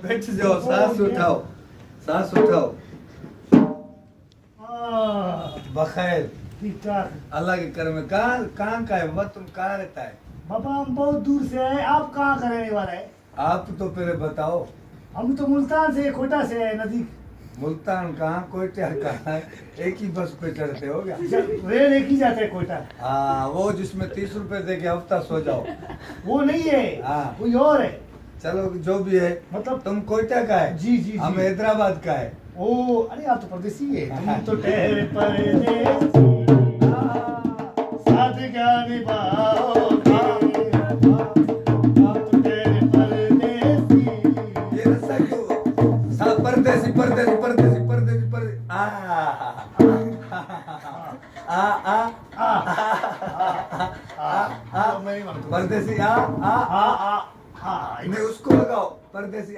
बैठ जाओ, सांस उठाओ, सांस उठाओ। बखैर, ठीक ठाक। अल्लाह के करम में। कहाँ का है बाबा, तुम कहाँ रहता है? बाबा हम बहुत दूर से आए, आप कहाँ का रहने वाला है? आप तो पहले बताओ। हम तो मुल्तान से, कोटा से है, नजदीक। मुल्तान कहाँ, कोयटा कहाँ है? एक ही बस पे चढ़ते हो क्या? रेल एक ही जाता है कोटा। हाँ, वो जिसमें 30 रुपए दे के हफ्ता सो जाओ। वो नहीं है, हाँ। कोई और है। चलो जो भी है, मतलब तुम कोयटा का है? जी जी हम जी। हैदराबाद का है। ओ अरे आप तो परदेसी है। तुम तो ठहरे परदेसी, साथ क्या निभाओगे, आप तो ठहरे परदेसी। ये रस्सा क्यों? परदेसी परदेसी परदेसी परदेसी परदेसी मैं नहीं मानता। परदेसी नहीं, उसको लगाओ। परदेसी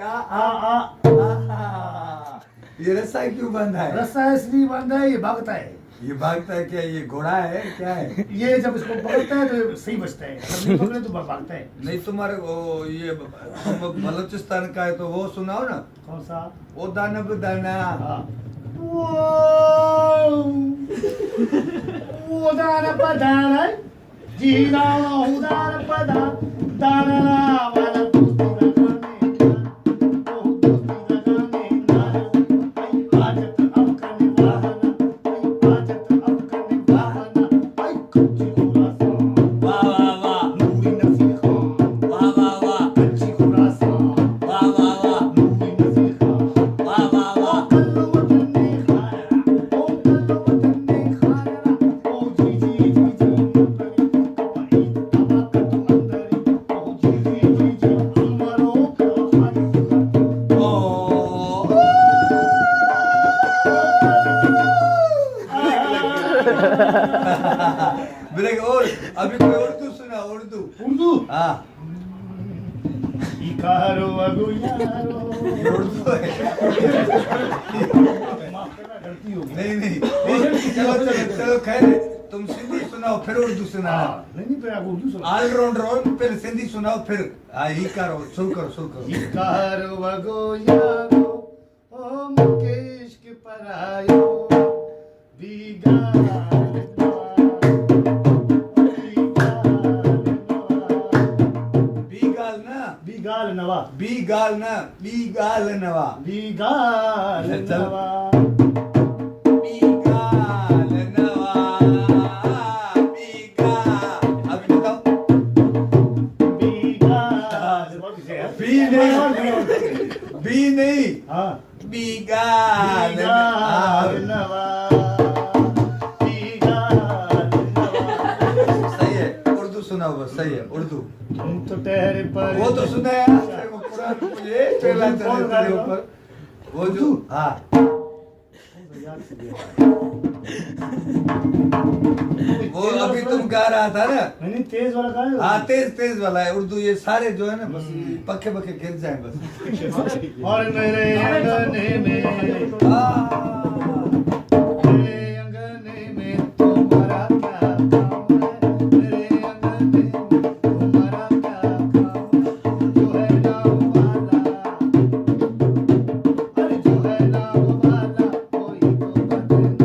ये रस्सा क्यों बंधा है? रस्सा इसलिए बंद है, ये भागता है। ये भागता है क्या? ये घोड़ा है क्या है? ये जब इसको पकड़ता है तो सही बचता है, अगर नहीं पकड़े तो भागता है। नहीं, तुम्हारे वो ये तुम बलूचिस्तान का है तो वो सुनाओ ना। कौन सा? वो दाना दाना। हाँ। वो दाना पदाना जीना उदार पदा दाना वाला दोस्ती लगाने ओ दोस्ती लगाने आई आदत अब करने वाला आई आदत अब करने वाला आई कुछ खुलासा वाह वाह वाह, नूरी नसीर खान वाह वाह वाह, अच्छी खुलासा वाह वाह वाह, नूरी नसीर खान वाह वाह वाह। कल्लू वतन ने खाया ओ कल्लू वतन ने खाया ओ जी जी जी जी कपाई तबाकत अंदरी ओ जी जी जी जी अमरों का हाथ ओ ब्रेक। और अभी कोई उर्दू सुना, उर्दू। उर्दू हाँ, इकारो अगु यारो ये उर्दू है। माफ करना, गलती हो गई। नहीं नहीं, चलो चलो चलो, खैर है। तुम सिंधी सुनाओ फिर उर्दू सुना। नहीं फिर आप उर्दू सुनो। ऑलराउंडर हो, पहले सिंधी सुनाओ फिर ही करो, शुरू करो शुरू करो। इकारो अगु यारो ओ मुकेश के परायो बीगाल ना, बीगाल नवा बीगाल ना, बीगाल नवा, बीगाल चल। नवा बीगाल नवा, बीगा। अभी बताओ। बीगाल बी नहीं, बी नहीं, हाँ बीगाल बीगाल नवा बीगाल नवा। सही है, उर्दू सुनाओ बस, सही है उर्दू। तुम तो ठहरे पर वो तो सुना है यार, वो पूरा ये पहला चले तेरे ऊपर। वो जो हाँ, वो अभी तुम गा रहा था ना। मैंने तेज वाला कहा है। हाँ, तेज तेज वाला है उर्दू। ये सारे जो है ना बस पक्के पक्के गिर जाए बस। और मेरे अंगने में मेरे अंगने में तुम्हारा क्या काम है, मेरे अंगने में तुम्हारा क्या काम है, जो है नाम वाला, अरे जो है नाम वाला कोई तो बदनाम है,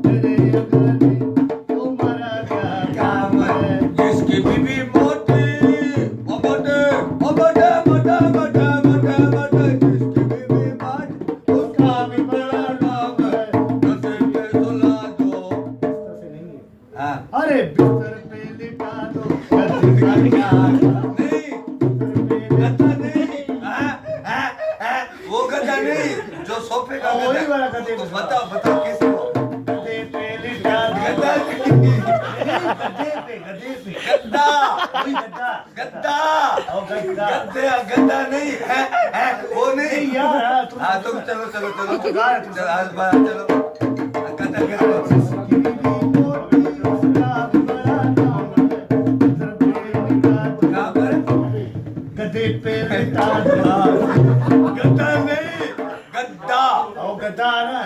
मेरे अंगने तुम्हारा क्या काम है। इसकी बीबी मोटी, ओ मोटे, ओ मोटे मोटे मोटे मोटे मोटे, जिसकी बीबी मोटी उसका भी बड़ा नाम है, गद्दे पे सुला दो। हाँ, अरे बिस्तर पे लिटा दो गद्दे का क्या काम? नहीं, गद्दा नहीं, वो गद्दा नहीं जो सोफे का गद्दा। वही वाला गद्दे तो पे। बताओ बताओ कैसे हो? गद्दे पे लिटा दो गद्दा नहीं, गद्दे पे गद्दा, वही गद्दा गद्दा, ओ गद्दा गद्दा गद्दा नहीं है, वो नहीं यार हाँ, तुम चलो चलो चलो तुम गा रहे थे। चलो आज बात चलो। गद्दा गद्दा कहाँ पर? गद्दे पे लिटा दो गद्दा नहीं, गद्दा। ओ गद्दा ਨਾ